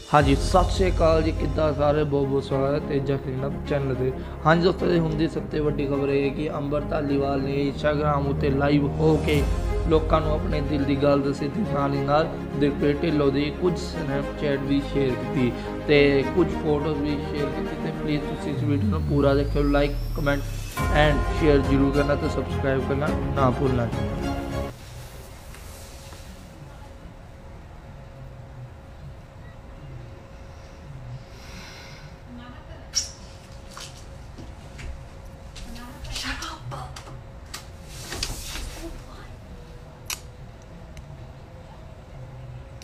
हाँ जी, सत श्री अकाल जी, किद्दां सारे बहुत बहुत स्वागत है तेजा क्लीनअप चैनल से। हाँ जी दोस्तों, ये हुंदी सब तो वड्डी खबर है कि अंबर धालीवाल ने इंस्टाग्राम उत्ते लाइव हो के लोगों को अपने दिल की गल दसी थी। नाल ही नाल दिलप्रीत ढिल्लों की कुछ स्नैपचैट भी शेयर की ते कुछ फोटोज भी शेयर की। प्लीज़ तुम इस वीडियो को पूरा देखो, लाइक कमेंट एंड शेयर जरूर करना, तो सबसक्राइब करना ना भूलना।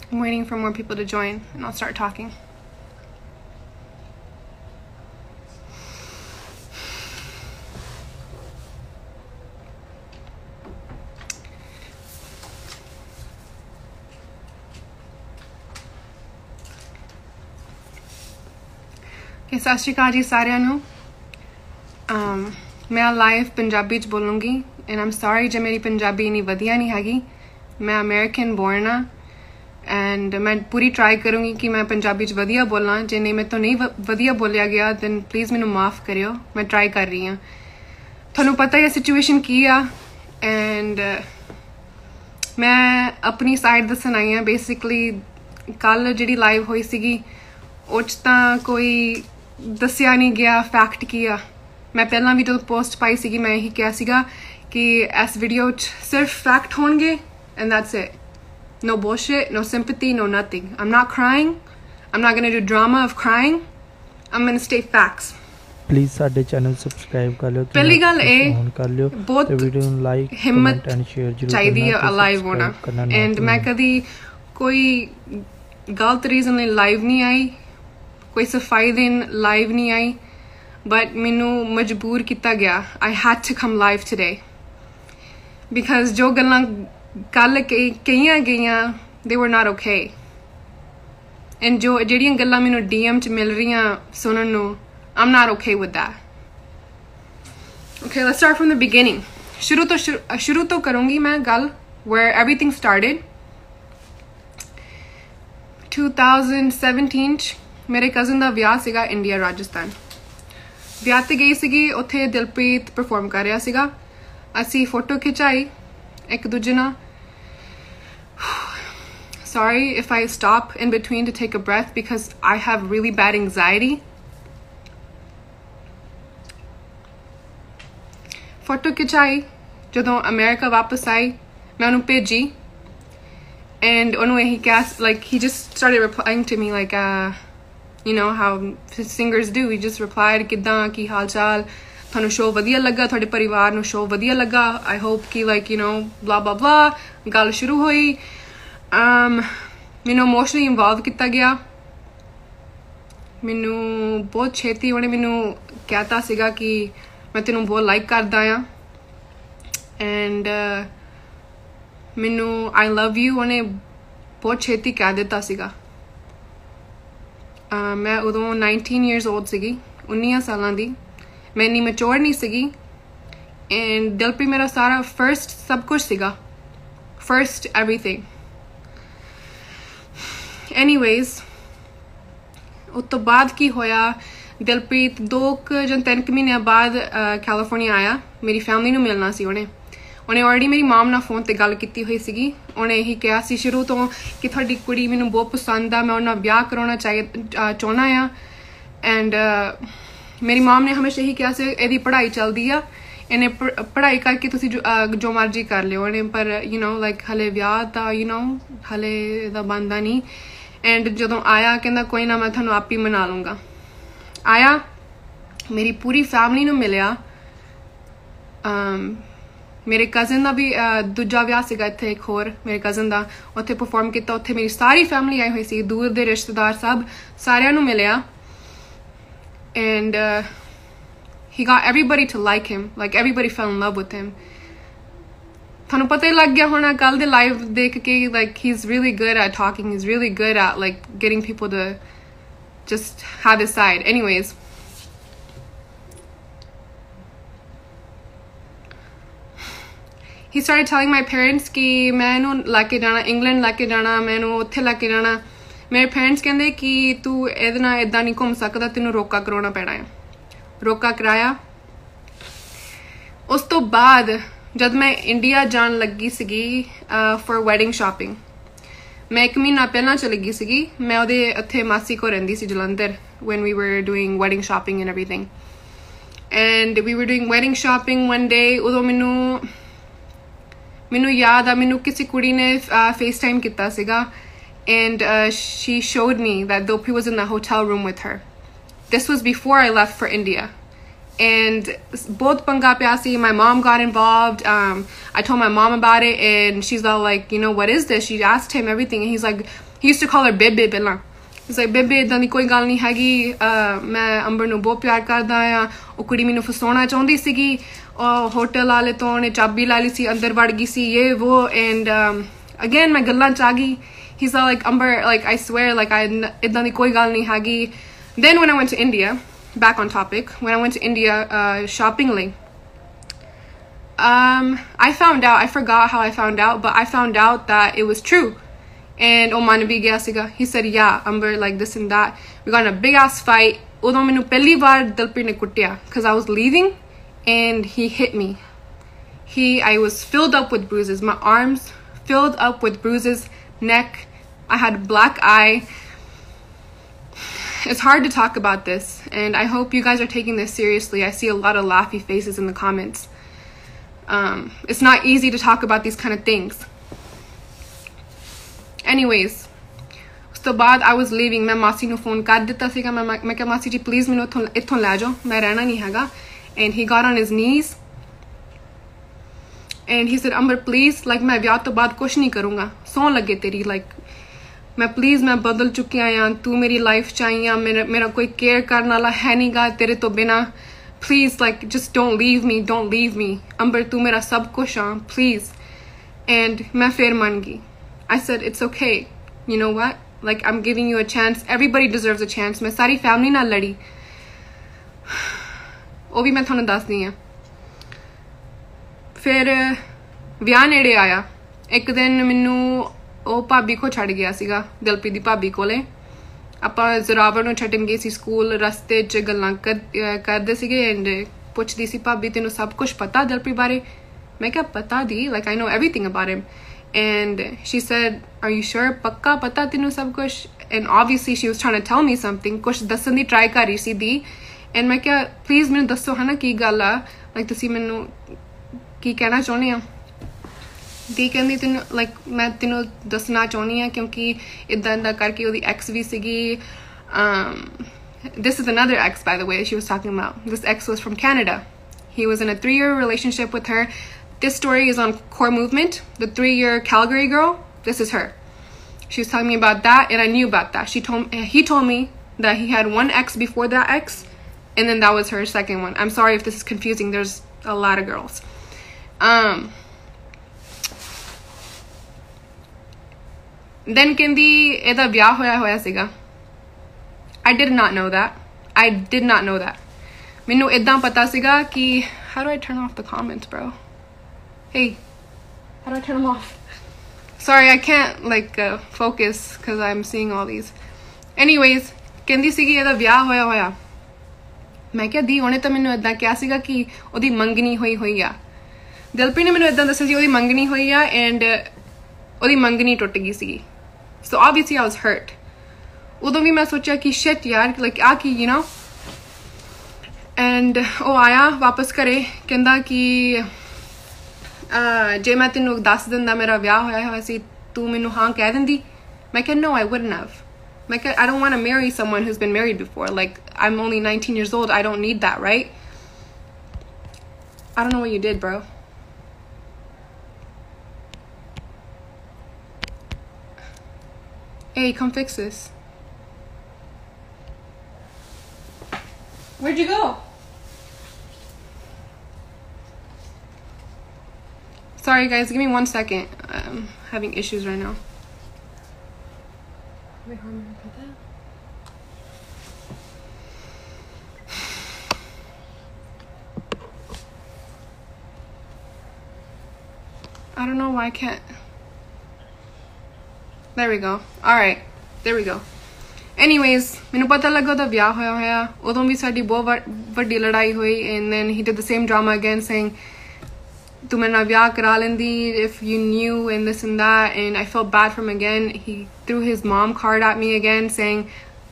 I'm waiting for more people to join and I'll start talking. Okay, ਸਤਿ ਸ਼੍ਰੀ ਅਕਾਲ ਜੀ ਸਾਰਿਆਂ ਨੂੰ। मैं लाइव पंजाबी च बोलूँगी and I'm sorry जे मेरी पंजाबी इन्नी वधिया नहीं हैगी। मैं अमेरिकन बोर्न हाँ एंड मैं पूरी ट्राई करूँगी कि मैं पंजाबी च वधिया बोलां। जे नहीं मैं तो नहीं वधिया बोलिया गया दैन प्लीज़ मैनू माफ़ करियो, मैं ट्राई कर रही हाँ। थोनू पता है सिचुएशन की आ एंड मैं अपनी साइड दसन आई हाँ। बेसिकली कल जी लाइव हुई सीगी उस तां कोई दसिया नहीं गया फैक्ट की आ। मैं पहला भी जो पोस्ट पाई सीगी मैं यही कहा सीगा कि इस वीडियो सिर्फ फैक्ट होंगे and that's it. No bullshit, no sympathy, no nothing. I'm not crying. I'm not going to do drama of crying. I'm going to state facts. Please साडे चैनल सबसक्राइब कर लो, पहली गल ए कर लियो, बहुत वीडियो ਨੂੰ like हिम्मत and share जरूर चाहिए करना, लाइव होना। एंड मैं कभी कोई गलत रीजन ਲਈ लाइव नहीं आई, कोई सफाई देन लाइव नहीं आई, बट मैनू मजबूर किया गया। I had to come live today because जो गल्लां कल कईयां गईयां they were not okay and जो ਜਿਹੜੀਆਂ ਗੱਲਾਂ ਮੈਨੂੰ DM ਚ ਮਿਲ ਰਹੀਆਂ ਸੁਣਨ ਨੂੰ I'm not okay with that. Okay, let's start from the beginning. शुरू तो करूंगी मैं गल where everything started. 2017 ਚ ਮੇਰੇ ਕਜ਼ਨ ਦਾ ਵਿਆਹ ਸੀਗਾ ਇੰਡੀਆ ਰਾਜਸਥਾਨ। ਵਿਆਹ ਤੇ ਗਈ ਸੀਗੀ, ਉੱਥੇ ਦਿਲਪ੍ਰੀਤ ਪਰਫਾਰਮ ਕਰ ਰਿਹਾ ਸੀਗਾ। ਅਸੀਂ ਫੋਟੋ ਖਿਚਾਈ ਇੱਕ ਦੂਜੇ ਨਾਲ। Sorry if I stop in between to take a breath because I have really bad anxiety. Photo खिंचाई, ਜਦੋਂ ਅਮਰੀਕਾ ਵਾਪਸ ਆਈ ਮੈਂ ਉਹਨੂੰ ਭੇਜੀ and ਉਹਨੂੰ ਇਹੀ ਕਿਹਾ, like he just started replying to me like you know how singers do. He just replied ਕਿੱਦਾਂ, ਕੀ ਹਾਲ ਚਾਲ, ਤੁਹਾਨੂੰ ਸ਼ੋਅ ਵਧੀਆ ਲੱਗਾ, ਤੁਹਾਡੇ ਪਰਿਵਾਰ ਨੂੰ ਸ਼ੋਅ ਵਧੀਆ ਲੱਗਾ, I hope ਕਿ like you know blah blah blah। ਗੱਲ ਸ਼ੁਰੂ ਹੋਈ। ਮੈਨੂੰ ਇਮੋਸ਼ਨਲੀ ਇਨਵੋਲਵ ਕੀਤਾ ਗਿਆ। ਮੈਨੂੰ ਬਹੁਤ ਛੇਤੀ ਉਹਨੇ ਮੈਨੂੰ ਕਹਿਤਾ ਸੀਗਾ ਕਿ ਮੈਂ ਤੈਨੂੰ ਬਹੁਤ ਲਾਈਕ ਕਰਦਾ ਆ ਐਂਡ ਮੈਨੂੰ I love you ਉਹਨੇ ਬਹੁਤ ਛੇਤੀ ਕਹਿ ਦਿੱਤਾ ਸੀਗਾ। ਮੈਂ ਉਦੋਂ 19 years old ਸੀਗੀ, 19 ਸਾਲਾਂ ਦੀ। ਮੈਂ ਇੰਨੀ ਮੈਚੋਰ ਨਹੀਂ ਸੀਗੀ ਐਂਡ ਦਿਲਪ੍ਰੀਤ ਮੇਰਾ ਸਾਰਾ ਫਰਸਟ ਸਭ ਕੁਝ ਸੀਗਾ, ਫਰਸਟ ਐਵਰੀਥਿੰਗ। एनीवेज उस तो बाद की होया, दिलप्रीत 2 ਜਾਂ 3 ਮਹੀਨਿਆਂ बाद कैलिफोर्निया आया मेरी फैमिली ਨੂੰ ਮਿਲਣਾ ਸੀ। ਉਹਨੇ ਆਲਰੇਡੀ ਮੇਰੀ ਮਾਮ ਨਾਲ ਫੋਨ ਤੇ ਗੱਲ ਕੀਤੀ ਹੋਈ ਸੀਗੀ। ਉਹਨੇ ਇਹੀ ਕਿਹਾ ਸੀ ਸ਼ੁਰੂ ਤੋਂ ਕਿ ਤੁਹਾਡੀ ਕੁੜੀ ਮੈਨੂੰ ਬਹੁਤ ਪਸੰਦ ਆ, ਮੈਂ ਉਹਨਾਂ ਨਾਲ ਵਿਆਹ ਕਰਾਉਣਾ ਚਾਹੁੰਦਾ ਆ ਐਂਡ ਮੇਰੀ ਮਾਮ ਨੇ ਹਮੇਸ਼ਾ ਇਹੀ ਕਿਹਾ ਸੀ ਇਹਦੀ ਪੜ੍ਹਾਈ ਚੱਲਦੀ ਆ, ਇਹਨੇ ਪੜ੍ਹਾਈ ਕਰਕੇ ਤੁਸੀਂ ਜੋ ਮਰਜ਼ੀ ਕਰ ਲਿਓ। ਉਹਨੇ ਪਰ ਯੂ ਨੋ ਲਾਈਕ ਹਲੇ ਵਿਆਹ ਦਾ ਯੂ ਨੋ ਹਲੇ ਇਹਦਾ ਬਣਦਾ ਨਹੀਂ। ਐਂਡ ਜਦੋਂ ਆਇਆ ਕਹਿੰਦਾ ਕੋਈ ਨਾ ਮੈਂ ਤੁਹਾਨੂੰ ਆਪ ਹੀ ਮਨਾ ਲੂੰਗਾ। ਆਇਆ ਮੇਰੀ ਪੂਰੀ ਫੈਮਿਲੀ ਨੂੰ ਮਿਲਿਆ। ਮੇਰੇ ਕਜ਼ਨ ਦਾ ਵੀ ਦੂਜਾ ਵਿਆਹ ਸੀਗਾ ਇੱਥੇ, ਇੱਕ ਹੋਰ ਮੇਰੇ ਕਜ਼ਨ ਦਾ, ਉੱਥੇ ਪਰਫਾਰਮ ਕੀਤਾ। ਉੱਥੇ ਮੇਰੀ ਸਾਰੀ ਫੈਮਿਲੀ ਆਈ ਹੋਈ ਸੀ, ਦੂਰ ਦੇ ਰਿਸ਼ਤੇਦਾਰ ਸਭ, ਸਾਰਿਆਂ ਨੂੰ ਮਿਲਿਆ and he got everybody to like him, like everybody fell in love with him. ਤੁਹਾਨੂੰ ਪਤਾ ਹੀ ਲੱਗ ਗਿਆ ਹੋਣਾ ਕੱਲ ਦੇ ਲਾਈਵ ਦੇਖ ਕੇ like he's really good at talking, he's really good at like getting people to just have his side. Anyways, he started telling my parents कि मैं ਇਹਨੂੰ ਲੈ ਕੇ ਜਾਣਾ, ਇੰਗਲੈਂਡ ਲੈ ਕੇ ਜਾਣਾ, ਮੈਂ ਇਹਨੂੰ ਉੱਥੇ ਲੈ ਕੇ ਜਾਣਾ मेरे पेरेंट्स कहते कि तू ਇਹਦੇ ਨਾਲ ਇਦਾਂ नहीं घूम सकदा, तेनू रोका कराना पैना है। रोका कराया। उस तो बाद जब मैं इंडिया जान लगी सीगी फॉर वेडिंग शॉपिंग, मैं 1 महीना पहला चली गई सीगी। मैं ਉਹਦੇ ਉੱਥੇ ਮਾਸੀ ਕੋ ਰਹਿੰਦੀ ਸੀ Jalandhar when we were doing wedding shopping and everything, and we were doing wedding shopping one day। ਉਦੋਂ ਮੈਨੂੰ याद आ ਮੈਨੂੰ किसी कुड़ी ने FaceTime ਕੀਤਾ ਸੀਗਾ, and she showed me that Dilpreet was in the hotel room with her. This was before I left for India, and both panga piya si. My mom got involved. I told my mom about it, and she's all like, you know, what is this? She asked him everything, and he's like, he used to call her Bebe ਪਹਿਲਾਂ। He's like, Bebe ਇਦਾਂ ਦੀ ਕੋਈ ਗੱਲ ਨਹੀਂ ਹੈਗੀ, ਮੈਂ ਅੰਬਰ ਨੂੰ ਬਹੁਤ ਪਿਆਰ ਕਰਦਾ ਆ, ਉਹ ਕੁੜੀ ਮੈਨੂੰ ਫਸਾਉਣਾ ਚਾਹੁੰਦੀ ਸੀਗੀ, होटल वाले तो उन्हें चाबी ला ली सी, अंदर वड़ गई सी, ये वो। एंड अगेन मैं गल्लां च आ गई। He's all like, Amber, like I swear, like इदां दी कोई गल नहीं हैगी। Then when I went to India, back on topic, when I went to India shoppingly, I found out, I forgot how I found out, but I found out that it was true. And Oman bhi gaya siga. He said, yeah, Amber, like this and that. We got in a big ass fight. Udo menu pehli baar Dilpreet ne kuttiya because I was leaving, and he hit me. I was filled up with bruises. My arms filled up with bruises, neck. I had black eye. It's hard to talk about this, and I hope you guys are taking this seriously. I see a lot of laughy faces in the comments. It's not easy to talk about these kind of things. Anyways, ਉਸ ਤੋਂ ਬਾਅਦ I was leaving, मैं मासी ਨੂੰ phone ਕਰ ਦਿੱਤਾ ਸੀਗਾ। ਮੈਂ ਕਿਹਾ ਮਾਸੀ ਜੀ please ਮੈਨੂੰ ਇੱਥੋਂ ਲੈ ਜਾਓ, ਮੈਂ ਰਹਿਣਾ ਨਹੀਂ ਹੈਗਾ। And he got on his knees and he said, Amber, please, like मैं ਵਿਆਹ ਤੋਂ ਬਾਅਦ ਕੁਛ ਨਹੀਂ ਕਰੂੰਗਾ, ਸੌਂ ਲੱਗੇ ਤੇਰੀ, like मैं please, मैं बदल चुकी हाँ, तू मेरी लाइफ च आई आ, मेरा कोई केयर करने वाला है नहीं गा तेरे तो बिना, please, like just don't leave me, Amber, तू मेरा सब कुछ हाँ, please। And मैं फिर मान गई। I said, it's okay, you know what, like I'm giving you a chance, everybody deserves a chance। मैं सारी फैमिली नाल लड़ी, ਉਹ ਵੀ ਮੈਂ ਤੁਹਾਨੂੰ ਦੱਸਦੀ ਹਾਂ। ਫਿਰ ਵਿਆਹ ਨੇੜੇ ਆਇਆ, ਇੱਕ ਦਿਨ ਮੈਨੂੰ ਉਹ ਭਾਬੀ ਕੋ ਛੱਡ ਗਿਆ ਸੀਗਾ, ਦਿਲਪ੍ਰੀਤ ਦੀ ਭਾਬੀ ਕੋਲੇ। ਆਪਾਂ ਜ਼ਰਾਵਰ ਨੂੰ ਛੱਡਣ ਗਏ ਸੀ ਸਕੂਲ, ਰਸਤੇ 'ਚ ਗੱਲਾਂ ਕਰਦੇ ਸੀਗੇ, ਐਂਡ ਪੁੱਛਦੀ ਸੀ ਭਾਬੀ ਤੈਨੂੰ ਸਭ ਕੁਝ ਪਤਾ ਦਿਲਪ੍ਰੀਤ ਬਾਰੇ? ਮੈਂ ਕਿਹਾ ਪਤਾ ਦੀ, like I know everything about him। And she said, are you sure, ਪੱਕਾ ਪਤਾ ਤੈਨੂੰ ਸਭ ਕੁਝ? And obviously she was trying to tell me something, ਕੁਝ ਦੱਸਣ ਦੀ ਟਰਾਈ ਕਰ ਰਹੀ ਸੀ ਦੀ। And ਮੈਂ ਕਿਹਾ ਪਲੀਜ਼ ਮੈਨੂੰ ਦੱਸੋ ਹੈ ਨਾ ਕੀ ਗੱਲ ਆ, ਲਾਈਕ ਤੁਸੀਂ ਮੈਨੂੰ ਕੀ ਕਹਿਣਾ ਚਾਹੁੰਦੇ ਆ? ਦੀ ਕਹਿੰਦੀ ਤੈਨੂੰ ਲਾਈਕ ਮੈਂ ਤੈਨੂੰ ਦੱਸਣਾ ਚਾਹੁੰਦੀ ਹਾਂ ਕਿਉਂਕਿ ਇੱਦਾਂ ਇੱਦਾਂ ਕਰਕੇ ਉਹਦੀ ਐਕਸ ਵੀ ਸੀਗੀ। This is another ex, by the way, she was talking about. This ex was from Canada. He was in a 3-year relationship with her. This story is on Core Movement, the 3-year Calgary girl. This is her. She was telling me about that, and I knew about that. He told me that he had one ex before that ex, and then that was her second one. I'm sorry if this is confusing. There's a lot of girls. Then kendi eda viah hoya siga. I did not know that. I did not know that. Minu eda pata siga ki, how do I turn off the comments, bro? Hey, how do I turn them off? Sorry, I can't like focus because I'm seeing all these. Anyways, kendi sigi eda viah hoya. मैं क्या दी ਉਹਨੇ ਤਾਂ ਮੈਨੂੰ ਇਦਾਂ ਕਿਹਾ ਸੀਗਾ ਕਿ ਉਹਦੀ ਮੰਗਣੀ ਹੋਈ ਆ। ਦਿਲਪ੍ਰੀਤ ਨੇ ਮੈਨੂੰ ਇਦਾਂ ਦੱਸਿਆ ਸੀ ਉਹਦੀ ਮੰਗਣੀ ਹੋਈ ਆ, ਐਂਡ ਉਹਦੀ ਮੰਗਣੀ ਟੁੱਟ ਗਈ ਸੀਗੀ। So obviously I was hurt. ਉਦੋਂ ਵੀ ਮੈਂ ਸੋਚਿਆ ਕਿ shit ਯਾਰ, like ਆ ਕੀ, you know। And ਉਹ ਆਇਆ ਵਾਪਸ ਘਰੇ, ਕਹਿੰਦਾ ਕਿ ਜੇ ਮੈਂ ਤੈਨੂੰ ਦੱਸ ਦਿੰਦਾ ਮੇਰਾ ਵਿਆਹ ਹੋਇਆ ਸੀ, ਤੂੰ ਮੈਨੂੰ ਹਾਂ ਕਹਿ ਦਿੰਦੀ? ਮੈਂ ਕਿਹਾ no, I wouldn't have. Like, I don't want to marry someone who's been married before. Like, I'm only 19 years old. I don't need that, right? I don't know what you did, bro. Hey, come fix this. Where'd you go? Sorry, guys. Give me 1 second. I'm having issues right now. Wait, how am I gonna put that? I don't know why I can't. There we go. All right. there we go. Anyways, ਮੈਨੂੰ ਪਤਾ ਲੱਗਾ ਉਹਦਾ ਵਿਆਹ ਹੋਇਆ ਉਦੋਂ ਵੀ ਸਾਡੀ ਬਹੁਤ ਵੱਡੀ ਲੜਾਈ ਹੋਈ, and then he did the same drama again saying ਤੂੰ ਮੇਰੇ ਨਾਲ ਵਿਆਹ ਕਰਾ ਲੈਂਦੀ if you knew and this and that, and I felt bad for him again. He threw his mom card at me again saying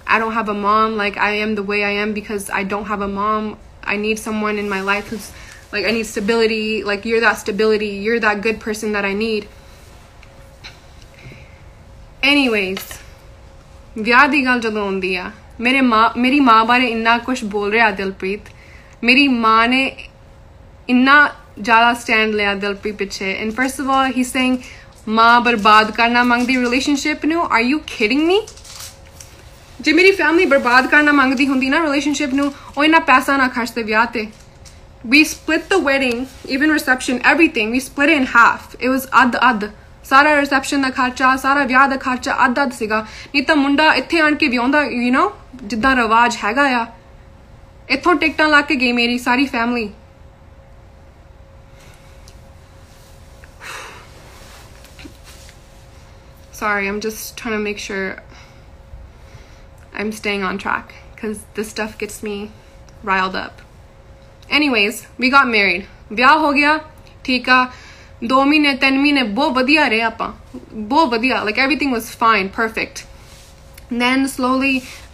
I don't have a mom, like I am the way I am because I don't have a mom. I need someone in my life who's like, I need stability, like you're that stability, you're that good person that I need. Anyways, ਵਿਆਹ ਦੀ ਗੱਲ ਜਦੋਂ ਆਉਂਦੀ ਆ ਮੇਰੀ ਮਾਂ ਬਾਰੇ ਇੰਨਾ ਕੁਝ ਬੋਲ ਰਿਹਾ ਦਿਲਪ੍ਰੀਤ, ਮੇਰੀ ਮਾਂ ਨੇ ਇੰਨਾ ਜ਼ਿਆਦਾ ਸਟੈਂਡ ਲਿਆ ਦਿਲਪ੍ਰੀਤ ਪਿੱਛੇ, and first of all he's saying ਮਾਂ ਬਰਬਾਦ ਕਰਨਾ ਮੰਗਦੀ ਰਿਲੇਸ਼ਨਸ਼ਿਪ ਨੂੰ. are you kidding me? ਜੇ ਮੇਰੀ ਫੈਮਿਲੀ ਬਰਬਾਦ ਕਰਨਾ ਮੰਗਦੀ ਹੁੰਦੀ ਨਾ ਰਿਲੇਸ਼ਨਸ਼ਿਪ ਨੂੰ, ਉਹ ਇੰਨਾ ਪੈਸਾ ਨਾ ਖਰਚਦੇ ਵਿਆਹ ਤੇ. We split the wedding, even reception, everything, we split it in half. It was ਅੱਧ ਸਾਰਾ ਰਿਸੈਪਸ਼ਨ ਦਾ ਖਰਚਾ, ਸਾਰਾ ਵਿਆਹ ਦਾ ਖਰਚਾ ਅੱਧ ਸੀਗਾ. ਨਹੀਂ ਤਾਂ ਮੁੰਡਾ ਇੱਥੇ ਆਣ ਕੇ ਵਿਆਹੁੰਦਾ, ਯੂ ਨੋ, ਜਿੱਦਾਂ ਰਿਵਾਜ ਹੈਗਾ ਆ. ਇੱਥੋਂ ਟਿਕਟਾਂ ਲਾ ਕੇ ਗਈ ਮੇਰੀ ਸਾਰੀ family. Sorry, I'm just trying to make sure I'm staying on track because this stuff gets me riled up. Anyways, we got married. ਵਿਆਹ ਹੋ ਗਿਆ, ਠੀਕ ਆ. 2 ਮਹੀਨੇ 3 ਮਹੀਨੇ ਬਹੁਤ ਵਧੀਆ ਰਹੇ ਆਪਾਂ, ਬਹੁਤ ਵਧੀਆ, like everything was fine, perfect. Then slowly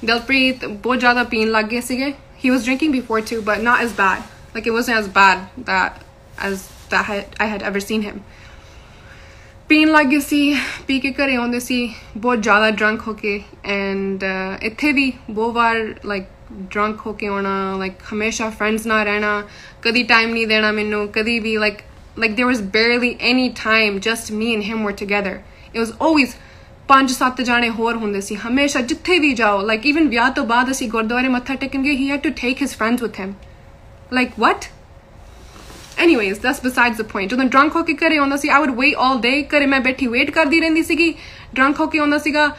Dilpreet ਬਹੁਤ ਜ਼ਿਆਦਾ ਪੀਣ ਲੱਗ ਗਏ ਸੀਗੇ. He was drinking before too, but not as bad. Like it wasn't as bad as I had ever seen him. ਪੀਣ ਲੱਗ ਗਏ ਸੀ, ਪੀ ਕੇ ਘਰੇ ਆਉਂਦੇ ਸੀ ਬਹੁਤ ਜ਼ਿਆਦਾ drunk ਹੋ ਕੇ, and ਇੱਥੇ ਵੀ ਬਹੁਤ ਵਾਰ like drunk ਹੋ ਕੇ ਆਉਣਾ, like ਹਮੇਸ਼ਾ friends ਨਾਲ ਰਹਿਣਾ, ਕਦੀ time ਨਹੀਂ ਦੇਣਾ ਮੈਨੂੰ, ਕਦੀ ਵੀ like there was barely any time just me and him were together. It was always 5-7 ਜਾਣੇ ਹੋਰ ਹੁੰਦੇ ਸੀ ਹਮੇਸ਼ਾ ਜਿੱਥੇ ਵੀ ਜਾਓ. like even ਵਿਆਹ ਤੋਂ ਬਾਅਦ ਅਸੀਂ ਗੁਰਦੁਆਰੇ ਮੱਥਾ ਟੇਕਣ ਗਏ, he had to take his friends with him. like what? Anyways, that's besides the point. ਜਦੋਂ drunk ਹੋ ਕੇ ਘਰੇ ਆਉਂਦਾ ਸੀ, I would wait all day. ਘਰੇ ਮੈਂ ਬੈਠੀ ਵੇਟ ਕਰਦੀ ਰਹਿੰਦੀ ਸੀਗੀ. drunk ਹੋ ਕੇ ਆਉਂਦਾ ਸੀਗਾ,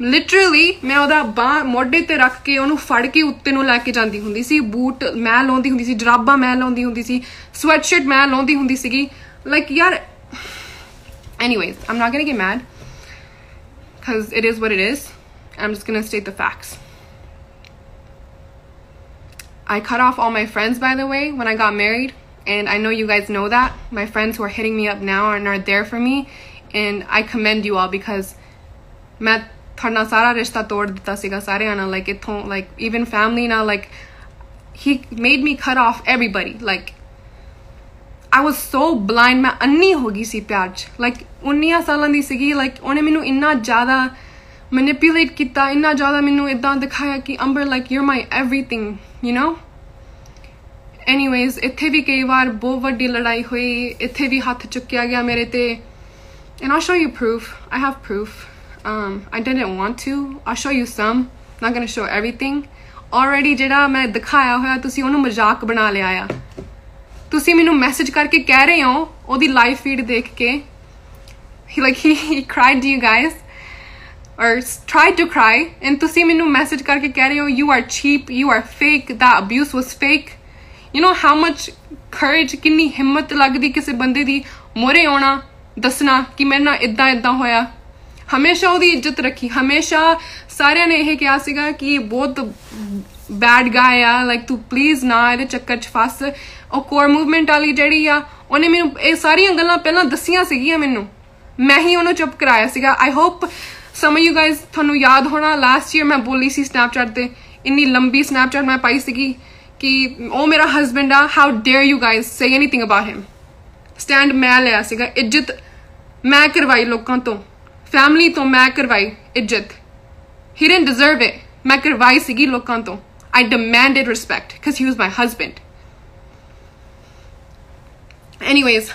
ਲਿਟਰਲੀ ਮੈਂ ਉਹਦਾ ਬਾਂਹ ਮੋਢੇ ਤੇ ਰੱਖ ਕੇ ਉਹਨੂੰ ਫੜ ਕੇ ਉੱਤੇ ਨੂੰ ਲੈ ਕੇ ਜਾਂਦੀ ਹੁੰਦੀ ਸੀ. ਬੂਟ ਮੈਂ ਲਾਉਂਦੀ ਹੁੰਦੀ ਸੀ, ਜਰਾਬਾਂ ਮੈਂ ਲਾਉਂਦੀ ਹੁੰਦੀ ਸੀ, ਸਵੈਟਸ਼ਰਟ ਮੈਂ ਲਾਉਂਦੀ ਹੁੰਦੀ ਸੀਗੀ. like ਯਾਰ, anyways, I'm not gonna get mad because it is what it is. I'm just gonna state the facts. I cut off all my friends, by the way, when I got married, and I know you guys know that. My friends who are hitting me up now and are there for me, and I commend you all because ਮੈਂ ਤੁਹਾਡਾ ਸਾਰਾ ਰਿਸ਼ਤਾ ਤੋੜ ਦਿੱਤਾ ਸੀਗਾ ਸਾਰਿਆਂ ਨਾਲ. like ਇੱਥੋਂ like even family ਨਾਲ, like he made me cut off everybody. like I was so blind. ਮੈਂ ਅੰਨੀ ਹੋ ਗਈ ਸੀ ਪਿਆਰ 'ਚ. like 19 ਸਾਲਾਂ ਦੀ ਸੀਗੀ. like ਉਹਨੇ ਮੈਨੂੰ ਇੰਨਾ ਜ਼ਿਆਦਾ manipulate ਕੀਤਾ, ਇੰਨਾ ਜ਼ਿਆਦਾ ਮੈਨੂੰ ਇੱਦਾਂ ਦਿਖਾਇਆ ਕਿ ਅੰਬਰ like you're my everything, you know. Anyways, ਇੱਥੇ ਵੀ ਕਈ ਵਾਰ ਬਹੁਤ ਵੱਡੀ ਲੜਾਈ ਹੋਈ, ਇੱਥੇ ਵੀ ਹੱਥ ਚੁੱਕਿਆ ਗਿਆ ਮੇਰੇ ਤੇ, and I'll show you proof. I have proof. I didn't want to. I'll show you some. Not gonna show everything. Already ਜਿਹੜਾ ਮੈਂ ਦਿਖਾਇਆ ਹੋਇਆ ਤੁਸੀਂ ਉਹਨੂੰ ਮਜ਼ਾਕ ਬਣਾ ਲਿਆ ਆ. ਤੁਸੀਂ ਮੈਨੂੰ ਮੈਸੇਜ ਕਰਕੇ ਕਹਿ ਰਹੇ ਹੋ ਉਹਦੀ ਲਾਈਵ ਫੀਡ ਦੇਖ ਕੇ, he cried to you guys or tried to cry, and ਤੁਸੀਂ ਮੈਨੂੰ ਮੈਸੇਜ ਕਰਕੇ ਕਹਿ ਰਹੇ ਹੋ you are cheap, you are fake, that abuse was fake. You know how much courage, ਕਿੰਨੀ ਹਿੰਮਤ ਲੱਗਦੀ ਕਿਸੇ ਬੰਦੇ ਦੀ ਮੋਰੇ ਆਉਣਾ, ਦੱਸਣਾ ਕਿ ਮੇਰੇ ਨਾਲ ਇੱਦਾਂ ਹੋਇਆ. ਹਮੇਸ਼ਾ ਉਹਦੀ ਇੱਜ਼ਤ ਰੱਖੀ, ਹਮੇਸ਼ਾ ਸਾਰਿਆਂ ਨੇ ਇਹ ਕਿਹਾ ਸੀਗਾ ਕਿ ਬਹੁਤ ਬੈਡ ਗਾਇ ਆ, like ਤੂੰ ਪਲੀਜ਼ ਨਾ ਇਹਦੇ ਚੱਕਰ 'ਚ ਫਸ. ਉਹ ਕੋਰ ਮੂਵਮੈਂਟ ਵਾਲੀ ਜਿਹੜੀ ਆ, ਉਹਨੇ ਮੈਨੂੰ ਇਹ ਸਾਰੀਆਂ ਗੱਲਾਂ ਪਹਿਲਾਂ ਦੱਸੀਆਂ ਸੀਗੀਆਂ ਮੈਨੂੰ, ਮੈਂ ਹੀ ਉਹਨੂੰ ਚੁੱਪ ਕਰਾਇਆ ਸੀਗਾ. I hope some of you guys, ਤੁਹਾਨੂੰ ਯਾਦ ਹੋਣਾ ਲਾਸਟ ਈਅਰ ਮੈਂ ਬੋਲੀ ਸੀ ਸਨੈਪਚੈਟ ਤੇ, ਇੰਨੀ ਲੰਬੀ ਸਨੈਪਚੈਟ ਮੈਂ ਪਾਈ ਸੀਗੀ ਕਿ ਉਹ ਮੇਰਾ ਹਸਬੈਂਡ ਆ, how dare you guys say anything about him. Stand ਮੈਂ ਲਿਆ ਸੀਗਾ, ਇੱਜ਼ਤ ਮੈਂ ਕਰਵਾਈ ਲੋਕਾਂ ਤੋਂ, ਫੈਮਿਲੀ ਤੋਂ ਮੈਂ ਕਰਵਾਈ ਇੱਜ਼ਤ. He didn't deserve it. ਮੈਂ ਕਰਵਾਈ ਸੀਗੀ ਲੋਕਾਂ ਤੋਂ. I demanded respect because he was my husband. Anyways,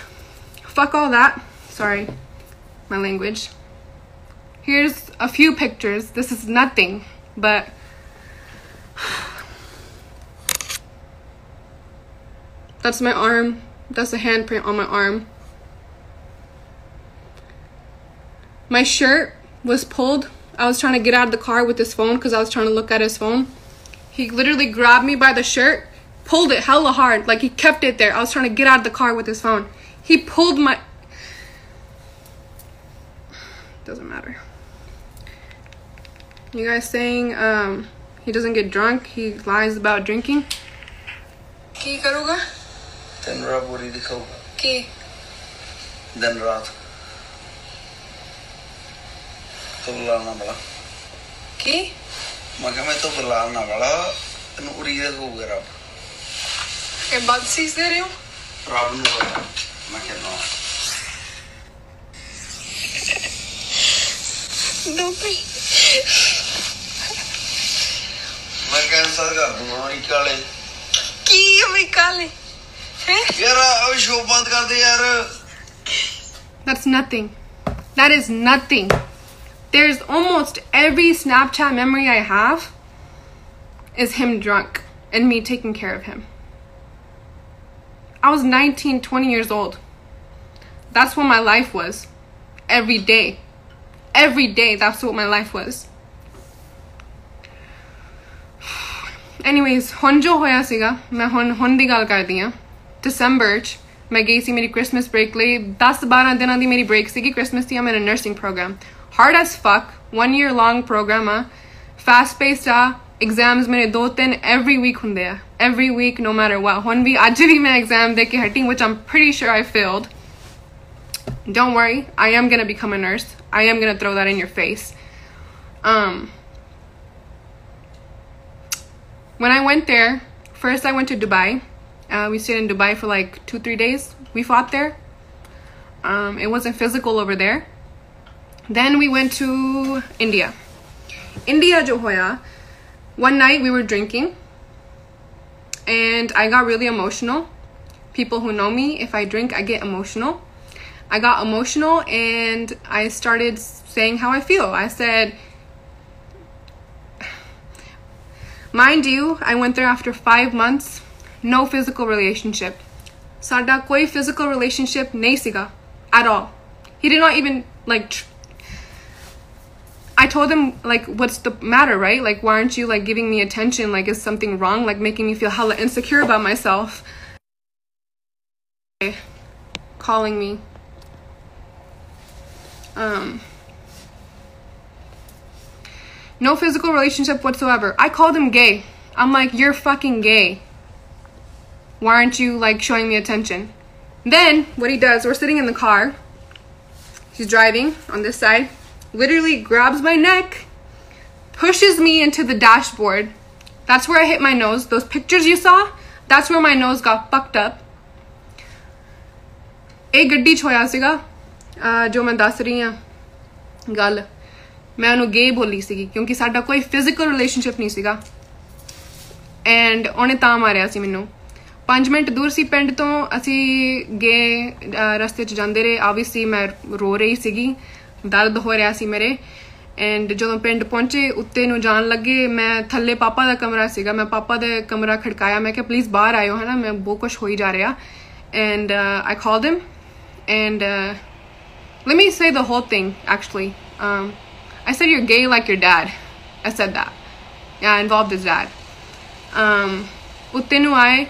fuck all that. Sorry, my language. Here's a few pictures. This is nothing, but that's my arm. That's a handprint on my arm. My shirt was pulled. I was trying to get out of the car with his phone because I was trying to look at his phone. He literally grabbed me by the shirt, pulled it hella hard. Like he kept it there. I was trying to get out of the car with his phone. He pulled my... Doesn't matter. You guys saying he doesn't get drunk, he lies about drinking. Ki karuga? Then Raburi dikho. Ki? Then Rat. To bulana bala. Ki? मैं कहा मैं तो बुलाना बड़ा तेन उड़ीदा होगा रब ये बात सीख दे रहे हो रब ने बोला मैं कहना डोपी मैं कैंसर कर दूंगा अमेरिका की अमेरिका ले हैं यार अब शो बंद कर दे यार That's nothing. That is nothing. There's almost every Snapchat memory I have is him drunk and me taking care of him. I was 19, 20 years old. That's what my life was. Every day. Every day, that's what my life was. Anyways, ਹੁਣ ਜੋ ਹੋਇਆ ਸੀਗਾ ਮੈਂ ਹੁਣ ਦੀ ਗੱਲ ਕਰਦੀ ਹਾਂ December ਚ ਮੈਂ ਗਈ ਸੀ ਮੇਰੀ Christmas break ਲਈ 10-12 ਦਿਨਾਂ ਦੀ ਮੇਰੀ break ਸੀਗੀ Christmas the I'm in a nursing program. Hard as fuck, 1 year long program, fast paced, exams mere 2-3 every week hunde hai. Every week, no matter what. Hun bhi aaj bhi main exam de ke hati, which I'm pretty sure I failed. Don't worry, I am gonna become a nurse. I am gonna throw that in your face. When I went there, first I went to Dubai. We stayed in Dubai for like 2-3 days. We fought there. It wasn't physical over there. Then we went to India. India jo hoya, one night we were drinking and I got really emotional. People who know me, if I drink, I get emotional. I got emotional and I started saying how I feel. I said, mind you, I went there after 5 months, no physical relationship. Sada koi physical relationship nahi siga at all. He did not even like I told him, like, what's the matter, right? Like, why aren't you, like, giving me attention? Like, is something wrong? Like, making me feel hella insecure about myself. Calling me. No physical relationship whatsoever. I called him gay. I'm like, you're fucking gay. Why aren't you, like, showing me attention? Then, what he does, we're sitting in the car. He's driving on this side. Literally grabs my neck, pushes me into the dashboard. That's where I hit my nose. Those pictures you saw, that's where my nose got fucked up. एक गड्डी च होया सीगा जो मैं दस रही हां गल मैं ਉਹਨੂੰ ਗੇ ਬੋਲੀ ਸੀਗੀ ਕਿਉਂਕਿ ਸਾਡਾ ਕੋਈ ਫਿਜ਼ੀਕਲ ਰਿਲੇਸ਼ਨਸ਼ਿਪ ਨਹੀਂ ਸੀਗਾ ਐਂਡ ਉਹਨੇ ਤਾਂ ਮਾਰਿਆ ਸੀ ਮੈਨੂੰ 5 ਮਿੰਟ ਦੂਰ ਸੀ ਪਿੰਡ ਤੋਂ ਅਸੀਂ ਗੇ ਰਸਤੇ 'ਚ ਜਾਂਦੇ ਰਹੇ ਆਬਵੀਅਸਲੀ ਮੈਂ ਰੋ ਰਹੀ ਸੀਗੀ ਦਰਦ ਹੋ ਰਿਹਾ ਸੀ ਮੇਰੇ ਐਂਡ ਜਦੋਂ ਪਿੰਡ ਪਹੁੰਚੇ ਉੱਤੇ ਨੂੰ ਜਾਣ ਲੱਗੇ ਮੈਂ ਥੱਲੇ ਪਾਪਾ ਦਾ ਕਮਰਾ ਸੀਗਾ ਮੈਂ ਪਾਪਾ ਦਾ ਕਮਰਾ ਖੜਕਾਇਆ ਮੈਂ ਕਿਹਾ ਪਲੀਜ਼ ਬਾਹਰ ਆਇਓ ਹੈ ਨਾ ਮੈਂ ਬਹੁਤ ਕੁਝ ਹੋਈ ਜਾ ਰਿਹਾ and I called him and let me say the whole thing actually I said you're gay like your dad I said that yeah I involved his dad ਉੱਤੇ ਨੂੰ ਆਏ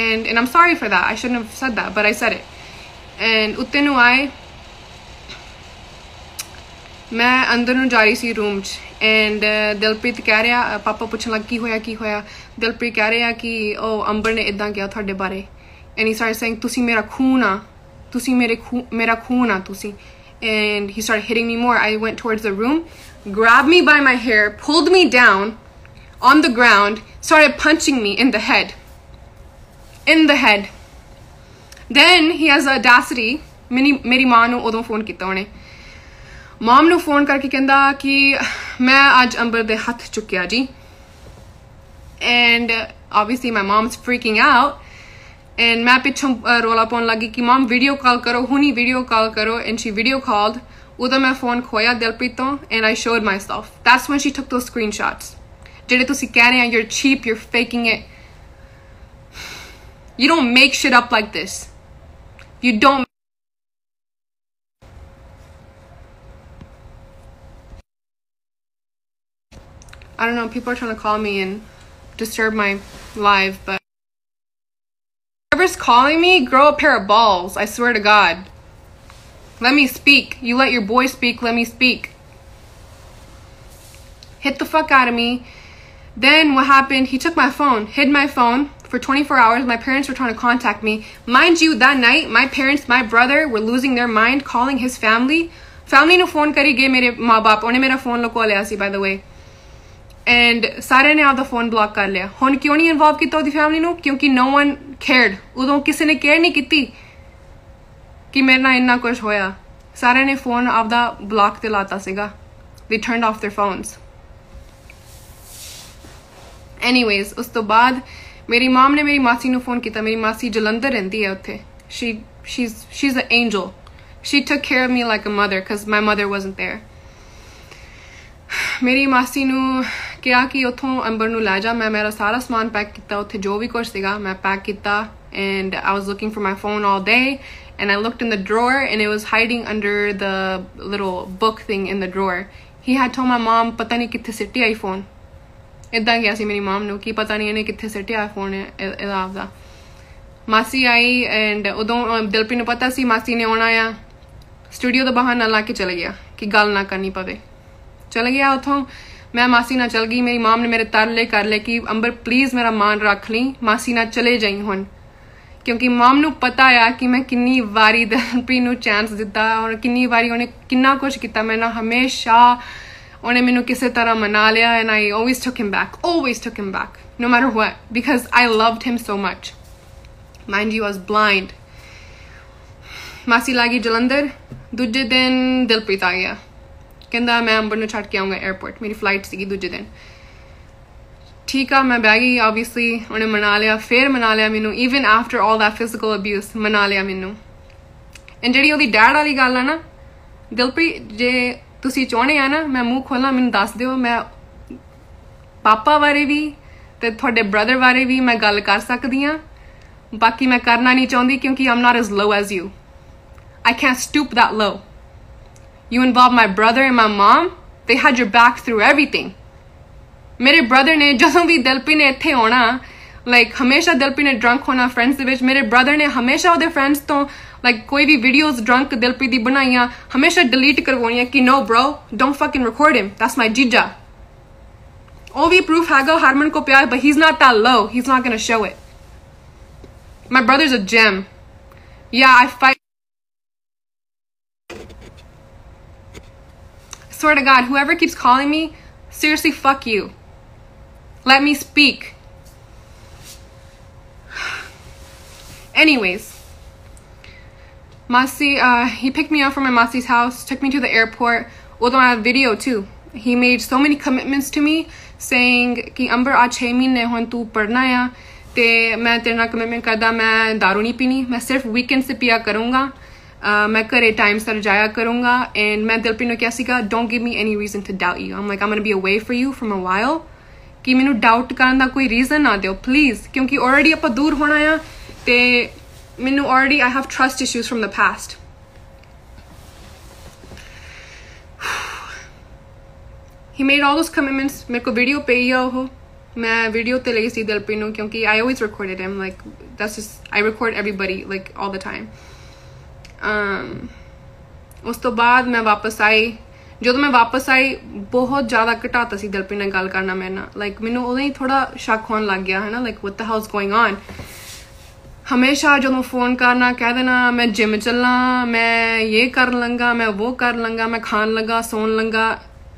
and I'm sorry for that I shouldn't have said that but I said it and ਉੱਤੇ ਨੂੰ ਆਏ मैं अंदर ਨੂੰ ਜਾ ਰਹੀ ਸੀ ਰੂਮ 'ਚ ਐਂਡ ਦਿਲਪ੍ਰੀਤ ਕਹਿ ਰਿਹਾ ਪਾਪਾ ਪੁੱਛਣ ਲੱਗ ਕੀ ਹੋਇਆ ਦਿਲਪ੍ਰੀਤ ਕਹਿ ਰਿਹਾ ਕਿ ਉਹ ਅੰਬਰ ਨੇ ਇਦਾਂ ਕਿਹਾ ਤੁਹਾਡੇ ਬਾਰੇ ਐਂਡ ਹੀ ਸਟਾਰਟਡ ਸੇਇੰਗ ਤੁਸੀਂ ਮੇਰਾ ਖੂਨ ਆ ਤੁਸੀਂ ਮੇਰਾ ਖੂਨ ਆ ਤੁਸੀਂ and he started hitting me more I went towards the room grabbed me by my hair pulled me down on the ground started punching me in the head then he has the audacity ਮੇਰੀ ਮਾਂ ਨੂੰ ਉਦੋਂ phone ਕੀਤਾ ਉਹਨੇ mom ਨੂੰ phone ਕਰਕੇ ਕਹਿੰਦਾ ਕਿ ਮੈਂ ਅੱਜ ਅੰਬਰ ਦੇ ਹੱਥ ਚੁੱਕਿਆ ਜੀ and obviously my mom's freaking out and ਮੈਂ ਪਿੱਛੋਂ ਰੋਲਾ ਪਾਉਣ ਲੱਗੀ ਕਿ ਮਮ ਵੀਡੀਓ ਕਾਲ ਕਰੋ ਹੁਣੀ ਵੀਡੀਓ ਕਾਲ ਕਰੋ and she video called ਉਦੋਂ ਮੈਂ ਫੋਨ ਖੋਇਆ ਦਿਲਪ੍ਰੀਤ ਤੋਂ and I showed myself that's when she took those screenshots ਜਿਹੜੇ ਤੁਸੀਂ ਕਹਿ ਰਹੇ ਆ you're cheap you're faking it you don't make shit up like this you don't I don't know, people are trying to call me and disturb my live, but whoever's calling me, grow a pair of balls, I swear to God. Let me speak. You let your boy speak, let me speak. hit the fuck out of me. Then what happened, he took my phone, hid my phone for 24 hours. My parents were trying to contact me. Mind you, that night, my parents, my brother were losing their mind, calling his family. Family ਨੂੰ phone ਕਰੀ ਗਏ ਮੇਰੇ ਮਾਂ ਬਾਪ, ਉਹਨੇ ਮੇਰਾ phone ਲੁਕੋ ਲਿਆ ਸੀ by the way. And ਸਾਰਿਆਂ ਨੇ ਆਪਦਾ phone block ਕਰ ਲਿਆ. ਹੁਣ ਕਿਉਂ ਨਹੀਂ involve ਕੀਤਾ ਉਹਦੀ family ਨੂੰ? ਕਿਉਂਕਿ no one cared. ਉਦੋਂ ਕਿਸੇ ਨੇ care ਨਹੀਂ ਕੀਤੀ ਕਿ ਮੇਰੇ ਨਾਲ ਇੰਨਾ ਕੁਝ ਹੋਇਆ. ਸਾਰਿਆਂ ਨੇ phone ਆਪਦਾ block ਤੇ ਲਾਤਾ ਸੀਗਾ. They turned off their phones. Anyways, ਉਸ ਤੋਂ ਬਾਅਦ ਮੇਰੀ mom ਨੇ ਮੇਰੀ ਮਾਸੀ ਨੂੰ phone ਕੀਤਾ. ਮੇਰੀ ਮਾਸੀ ਜਲੰਧਰ ਰਹਿੰਦੀ ਹੈ ਉੱਥੇ. She's an angel. She took care of me like a mother because my mother wasn't there. ਮੇਰੀ ਮਾਸੀ ਨੂੰ ਕਿਹਾ ਕਿ ਉੱਥੋਂ ਅੰਬਰ ਨੂੰ ਲੈ ਜਾ. ਮੈਂ ਮੇਰਾ ਸਾਰਾ ਸਮਾਨ ਪੈਕ ਕੀਤਾ. ਉੱਥੇ ਜੋ ਵੀ ਕੁਝ ਸੀਗਾ ਮੈਂ ਪੈਕ ਕੀਤਾ. And I was looking for my phone all day. And I looked in the drawer and it was hiding under the little book thing in the drawer. He had told my mom, ਪਤਾ ਨਹੀਂ ਕਿੱਥੇ ਸਿੱਟਿਆ ਆਈ phone. ਇੱਦਾਂ ਗਿਆ ਸੀ ਮੇਰੀ mom ਨੂੰ ਕਿ ਪਤਾ ਨਹੀਂ ਇਹਨੇ ਕਿੱਥੇ ਸਿੱਟਿਆ phone ਇਹਦਾ ਆਪਦਾ. ਮਾਸੀ ਆਈ and ਉਦੋਂ ਦਿਲਪ੍ਰੀਤ ਨੂੰ ਪਤਾ ਸੀ ਮਾਸੀ ਨੇ ਆਉਣਾ ਆ. ਸਟੂਡੀਓ ਦਾ ਬਹਾਨਾ ਲਾ ਕੇ ਚਲੇ ਗਿਆ ਕਿ ਗੱਲ ਨਾ ਕਰਨੀ ਪਵੇ. ਚਲੇ ਗਿਆ ਉੱਥੋਂ. ਮੈਂ ਮਾਸੀ ਨਾਲ ਚਲ ਗਈ. ਮੇਰੀ mom ਨੇ ਮੇਰੇ ਤਰਲੇ ਕਰ ਲਏ ਕਿ ਅੰਬਰ ਪਲੀਜ਼ ਮੇਰਾ ਮਾਨ ਰੱਖ ਲਈ, ਮਾਸੀ ਨਾਲ ਚਲੇ ਜਾਈ ਹੁਣ. ਕਿਉਂਕਿ mom ਨੂੰ ਪਤਾ ਆ ਕਿ ਮੈਂ ਕਿੰਨੀ ਵਾਰੀ ਦਿਲਪ੍ਰੀਤ ਨੂੰ ਚਾਂਸ ਦਿੱਤਾ ਔਰ ਕਿੰਨੀ ਵਾਰੀ ਉਹਨੇ ਕਿੰਨਾ ਕੁਝ ਕੀਤਾ ਮੇਰੇ ਨਾਲ. ਹਮੇਸ਼ਾ ਉਹਨੇ ਮੈਨੂੰ ਕਿਸੇ ਤਰ੍ਹਾਂ ਮਨਾ ਲਿਆ. and I always took him back no matter what because I loved him so much. Mind you, I was blind. ਮਾਸੀ ਲੱਗੀ ਜਲੰਧਰ. ਦੂਜੇ ਦਿਨ ਦਿਲਪ੍ਰੀਤ ਆ ਗਿਆ. ਕਹਿੰਦਾ ਮੈਂ ਅੰਬਰ ਨੂੰ ਛੱਡ ਕੇ ਆਉਂਗਾ 에ਅਰਪੋਰਟ. ਮੇਰੀ ਫਲਾਈਟ ਸੀਗੀ ਦੂਜੇ ਦਿਨ. ਠੀਕ ਆ ਮੈਂ ਬਹਿ ਗਈ. obviously ਉਹਨੇ ਮਨਾ ਲਿਆ. ਫਿਰ ਮਨਾ ਲਿਆ ਮੈਨੂੰ even after all that physical abuse. ਮਨਾ ਲਿਆ ਮੈਨੂੰ. and ਜਿਹੜੀ ਉਹਦੀ ਡੈਡ ਵਾਲੀ ਗੱਲ ਆ ਨਾ, ਦਿਲਪ੍ਰੀਤ ਜੇ ਤੁਸੀਂ ਚਾਹੁੰਦੇ ਆ ਨਾ ਮੈਂ ਮੂੰਹ ਖੋਲਾਂ ਮੈਨੂੰ ਦੱਸ ਦਿਓ. ਮੈਂ ਪਾਪਾ ਬਾਰੇ ਵੀ ਤੇ ਤੁਹਾਡੇ ਬ੍ਰਦਰ ਬਾਰੇ ਵੀ ਮੈਂ ਗੱਲ ਕਰ ਸਕਦੀ ਹਾਂ. ਬਾਕੀ ਮੈਂ ਕਰਨਾ ਨਹੀਂ ਚਾਹੁੰਦੀ ਕਿਉਂਕਿ I'm not as low as you. I can't stoop that low. You involved my brother and my mom. They had your back through everything. ਮੇਰੇ brother ਨੇ ਜਦੋਂ ਵੀ ਦਿਲਪ੍ਰੀਤ ਨੇ ਇੱਥੇ ਆਉਣਾ like ਹਮੇਸ਼ਾ ਦਿਲਪ੍ਰੀਤ ਨੇ drunk ਹੋਣਾ friends ਦੇ ਵਿੱਚ. ਮੇਰੇ brother ਨੇ ਹਮੇਸ਼ਾ ਉਹਦੇ friends ਤੋਂ like ਕੋਈ ਵੀ videos drunk ਦਿਲਪ੍ਰੀਤ ਦੀ ਬਣਾਈਆਂ ਹਮੇਸ਼ਾ delete ਕਰਵਾਉਣੀਆਂ ਕਿ no bro, don't fucking record him. That's my jija. ਉਹ ਵੀ proof ਹੈਗਾ ਹਰਮਨ ਕੋ ਪਿਆ but he's not that low. He's not gonna show it. My brother's a gem. Yeah, I fight. Swear to God, whoever keeps calling me, seriously, fuck you. Let me speak. Anyways, Masi, he picked me up from my Masi's house, took me to the airport. Although I have video too. He made so many commitments to me, saying कि अंबर आज 6 महीने हों तू पढ़ना है, ते मैं तेरे नाल commitment करदा मैं दारू नहीं पीनी, मैं सिर्फ weekend से पिया करूँगा. मैं घरे टाइम सर जाया करूँगा. and मैं दिलप्रीत ਨੂੰ ਕਿਹਾ ਸੀਗਾ don't give me any reason to doubt you. I'm like I'm gonna be away for you from a while. ਕਿ ਮੈਨੂੰ doubt ਕਰਨ ਦਾ ਕੋਈ reason ਨਾ ਦਿਓ please. ਕਿਉਂਕਿ already ਆਪਾਂ ਦੂਰ ਹੋਣਾ ਆ ਤੇ ਮੈਨੂੰ already I have trust issues from the past. He made all those commitments. ਮੇਰੇ ਕੋ video ਪਈ ਆ ਉਹ. ਮੈਂ video ਤੇ ਲਈ ਸੀ ਦਿਲਪ੍ਰੀਤ ਨੂੰ ਕਿਉਂਕਿ I always recorded him. like that's just I record everybody like all the time. ਉਸ ਤੋਂ ਬਾਅਦ ਮੈਂ ਵਾਪਸ ਆਈ. ਜਦੋਂ ਮੈਂ ਵਾਪਸ ਆਈ ਬਹੁਤ ਜ਼ਿਆਦਾ ਘਟਾਤਾ ਸੀ ਦਿਲਪ੍ਰੀਤ ਨਾਲ ਗੱਲ ਕਰਨਾ ਮੇਰੇ ਨਾਲ. like ਮੈਨੂੰ ਉਦੋਂ ਹੀ ਥੋੜਾ ਸ਼ੱਕ ਹੋਣ ਲੱਗ ਗਿਆ ਹੈ ਨਾ like what the hell's going on. ਹਮੇਸ਼ਾ ਜਦੋਂ ਫੋਨ ਕਰਨਾ ਕਹਿ ਦੇਣਾ ਮੈਂ ਜਿਮ ਚੱਲਾਂ, ਮੈਂ ਇਹ ਕਰਨ ਲੱਗਾ, ਮੈਂ ਉਹ ਕਰਨ ਲੱਗਾ, ਮੈਂ ਖਾਣ ਲੱਗਾ, ਸੌਣ ਲੱਗਾ.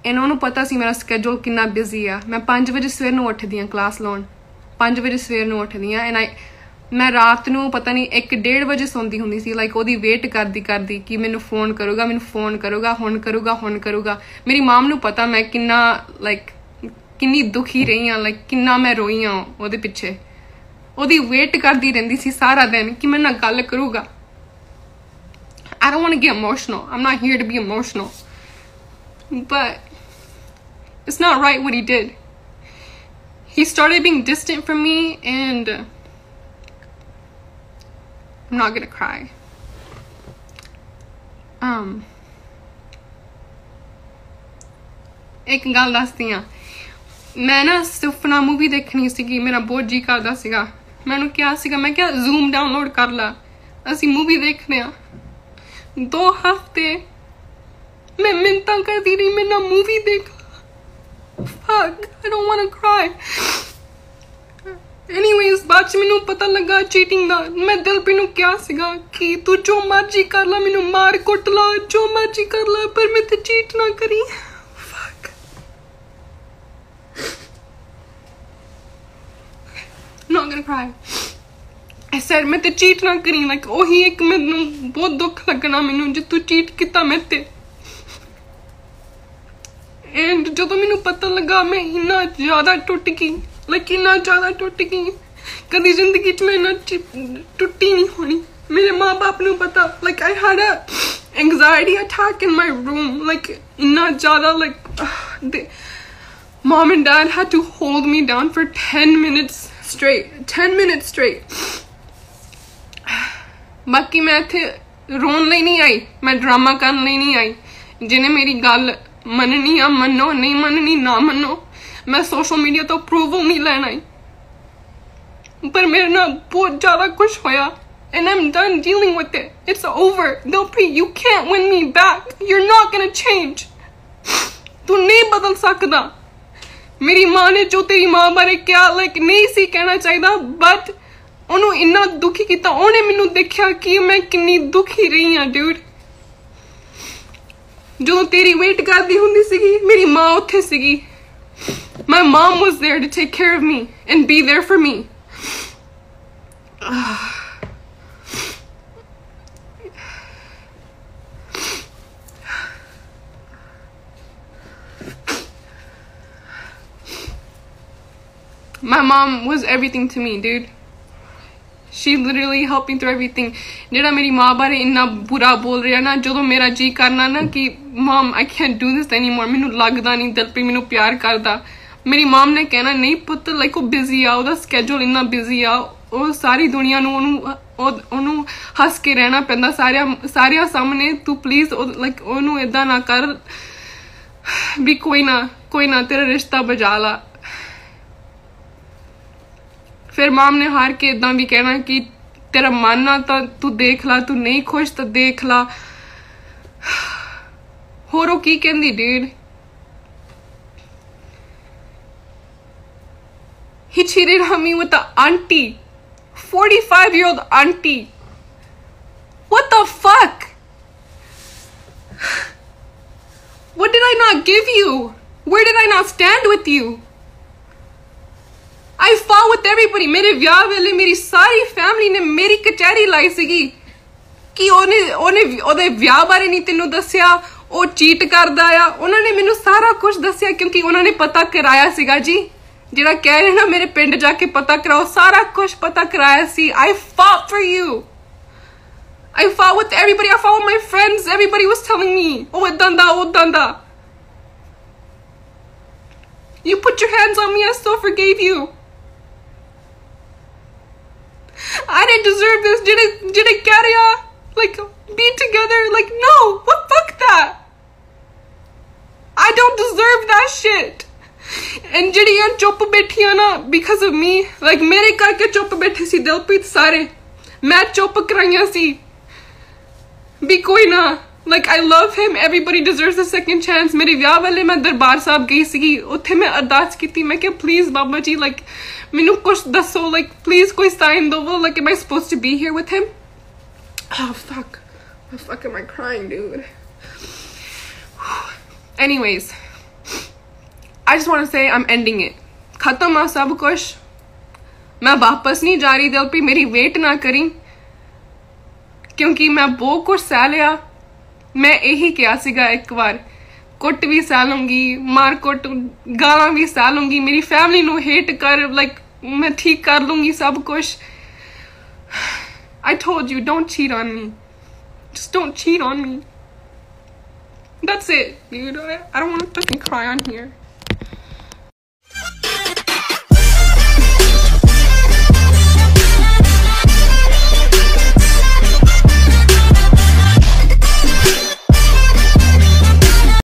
ਇਹਨਾਂ ਨੂੰ ਪਤਾ ਸੀ ਮੇਰਾ ਸਕੇਡਿਊਲ ਕਿੰਨਾ ਬਿਜ਼ੀ ਆ. ਮੈਂ 5 ਵਜੇ ਸਵੇਰ ਨੂੰ ਉੱਠਦੀ ਹਾਂ ਕਲਾਸ ਲਾਉਣ. 5 ਵਜੇ ਸਵੇਰ ਨੂੰ ਉੱਠਦੀ ਹਾਂ and ਮੈਂ ਰਾਤ ਨੂੰ ਪਤਾ ਨਹੀਂ 1-1:30 ਵਜੇ ਸੌਂਦੀ ਹੁੰਦੀ ਸੀ like ਉਹਦੀ ਵੇਟ ਕਰਦੀ ਕਿ ਮੈਨੂੰ ਫੋਨ ਕਰੂਗਾ ਹੁਣ ਕਰੂਗਾ. ਮੇਰੀ ਮਾਮ ਨੂੰ ਪਤਾ ਮੈਂ ਕਿੰਨਾ like ਕਿੰਨੀ ਦੁਖੀ ਰਹੀ ਹਾਂ like ਕਿੰਨਾ ਮੈਂ ਰੋਈ ਹਾਂ ਉਹਦੇ ਪਿੱਛੇ. ਉਹਦੀ ਵੇਟ ਕਰਦੀ ਰਹਿੰਦੀ ਸੀ ਸਾਰਾ ਦਿਨ ਕਿ ਮੇਰੇ ਨਾਲ ਗੱਲ ਕਰੂਗਾ. I don't want to get emotional. I'm not here to be emotional. But it's not right what he did. He started being distant from me and I'm not gonna cry. ਇੱਕ ਗੱਲ ਦੱਸਦੀ ਆ. ਮੈਂ ਨਾ ਸੁਪਨਾ ਮੂਵੀ ਦੇਖਣੀ ਸੀਗੀ. ਮੇਰਾ ਬਹੁਤ ਜੀ ਕਰਦਾ ਸੀਗਾ. ਮੈਨੂੰ ਕਿਹਾ ਸੀਗਾ ਮੈਂ ਕਿਹਾ ਜ਼ੂਮ ਡਾਊਨਲੋਡ ਕਰ ਲਾ ਅਸੀਂ ਮੂਵੀ ਦੇਖਦੇ ਆ. 2 ਹਫ਼ਤੇ ਮੈਂ ਮਿੰਨਤਾਂ ਕਰਦੀ ਰਹੀ ਮੇਰੇ ਨਾਲ ਮੂਵੀ ਦੇਖ. fuck, I don't want to cry. Anyways, बाद च मैनू पता लगा चीटिंग दा। मैं दिलप्रीत नू क्या सीगा कि तू जो मर्जी कर ला, मैनू मार कुट ला, जो मर्जी कर ला, पर मैं ते चीट ना करी। Fuck. Not gonna cry. I said मैं ते चीट ना करी। Like ओही एक मैनू बहुत दुख लगना मैनू जे तू चीट किता मैं ते। And ਜਦੋਂ ਮੈਨੂੰ पता लगा मैं इन्ना ज़्यादा टुट गई, like इन्ना ज़्यादा टुट गई, कभी जिंदगी च मैं इन्ना टुटी नहीं होनी। मेरे माँ बाप नू पता, like I had a anxiety attack in my room, like इन्ना ज़्यादा, like mom and dad had to hold me down for 10 minutes straight, 10 minutes straight। बाकी मैं इत्थे रोन ਲਈ नहीं आई, मैं ड्रामा करन ਲਈ नहीं आई। जिन्हें मेरी गल मननी आ मनो, नहीं मननी ना मनो, मैं सोशल मीडिया तो अप्रूवल नहीं लेना ही। पर मेरे ना बहुत ज्यादा कुछ होया and I'm done dealing with it. It's over. Dilpreet, you can't win me back. You're not gonna change. तू नहीं बदल सकदा। मेरी माँ ने जो तेरी माँ बारे क्या like नहीं सी कहना चाहिए, but ਉਹਨੂੰ ਇੰਨਾ ਦੁਖੀ ਕੀਤਾ। ਉਹਨੇ ਮੈਨੂੰ ਦੇਖਿਆ ਕਿ ਮੈਂ ਕਿੰਨੀ ਦੁਖੀ ਰਹੀ ਹਾਂ dude। जो तेरी वेट करती हुंदी सीगी, मेरी माँ उत्थे सीगी। My mom was there to take care of me and be there for me. My mom was everything to me, dude. She literally helped me through everything. जेड़ा मेरी माँ बारे इन्ना बुरा बोल रहा ना, जो मेरा जी करना ना कि mom I can't do this anymore, मैनू लगदा नहीं दिलप्रीत मैनू प्यार करदा। मेरी मॉम ने कहना नहीं पुत्त, लाइक वो बिजी आ, ਉਹਦਾ स्केड्यूल इन्ना बिजी आ, ਉਹ ਸਾਰੀ ਦੁਨੀਆ ਨੂੰ ਉਹਨੂੰ ਹੱਸ ਕੇ ਰਹਿਣਾ ਪੈਂਦਾ ਸਾਰਿਆਂ ਸਾਹਮਣੇ। ਤੂੰ ਪਲੀਜ਼ ਲਾਈਕ ਉਹਨੂੰ ਇਦਾਂ ਨਾ ਕਰ ਵੀ ਕੋਈ ਨਾ ਤੇਰਾ ਰਿਸ਼ਤਾ ਬਜਾ ਲਾ। फिर माम ने हार के इदा भी कहना कि तेरा मन आ तो तू देख ला, तू नहीं खुश तो देख ला। होर वो की कहंदी dude? He cheated on me with the auntie, 45-year-old auntie. What the fuck? What did I not give you? Where did I not stand with you? I fought with everybody. मेरे विआह वेले मेरी सारी फैमिली ने मेरी कचहरी लाई सीगी कि ਉਹਦੇ ਵਿਆਹ ਬਾਰੇ ਨਹੀਂ ਤੈਨੂੰ ਦੱਸਿਆ, ਉਹ ਚੀਟ ਕਰਦਾ ਆ। ਉਹਨਾਂ ਨੇ ਮੈਨੂੰ ਸਾਰਾ ਕੁਝ ਦੱਸਿਆ ਕਿਉਂਕਿ ਉਹਨਾਂ ਨੇ ਪਤਾ ਕਰਾਇਆ ਸੀਗਾ ਜੀ। ਜਿਹੜਾ ਕਹਿ ਰਹੇ ਨਾ ਮੇਰੇ ਪਿੰਡ ਜਾ ਕੇ ਪਤਾ ਕਰਾਓ, ਸਾਰਾ ਕੁਝ ਪਤਾ ਕਰਾਇਆ ਸੀ। I fought for you. I fought with everybody. I fought with my friends. Everybody was telling me, oh ਇਦਾਂ ਦਾ ਉਦਾਂ ਦਾ। You put your hands on me. I still forgave you. I didn't deserve this. Did it get ya? Like, be together? Like, no. What? Fuck that. I don't deserve that shit. And ਜਿਹੜੀਆਂ ਚੁੱਪ ਬੈਠੀਆਂ ਨਾ because of me, like ਮੇਰੇ ਕਰਕੇ ਚੁੱਪ ਬੈਠੇ ਸੀ ਦਿਲਪ੍ਰੀਤ ਸਾਰੇ, ਮੈਂ ਚੁੱਪ ਕਰਾਈਆਂ ਸੀ ਵੀ ਕੋਈ ਨਾ। Like, I love him. Everybody deserves a second chance. ਮੇਰੇ ਵਿਆਹ ਵੇਲੇ ਮੈਂ ਦਰਬਾਰ ਸਾਹਿਬ ਗਈ ਸੀਗੀ, ਉੱਥੇ ਮੈਂ ਅਰਦਾਸ ਕੀਤੀ। ਮੈਂ ਕਿਹਾ ਪਲੀਜ਼ ਬਾਬਾ ਜੀ, like ਮੈਨੂੰ ਕੁਛ ਦੱਸੋ, like please ਕੋਈ ਸਾਈਨ ਦਵੋ, like am I supposed to be here with him? Oh fuck. What the fuck am I crying, dude? Anyways, I just want to say I'm ending it. खत्म आ सब कुछ। मैं वापस नहीं जा रही दिलप्रीत, मेरी वेट ना करी क्योंकि मैं बहुत कुछ सह लिया। मैं यही किया सीगा एक बार, कुट भी सह लूंगी, मार कुट गालां भी सह लूंगी, मेरी फैमिली नू हेट कर, लाइक मैं ठीक कर लूंगी सब कुछ। I told you, don't cheat on me. Just don't cheat on me. That's it, dude. I don't want to fucking cry on here.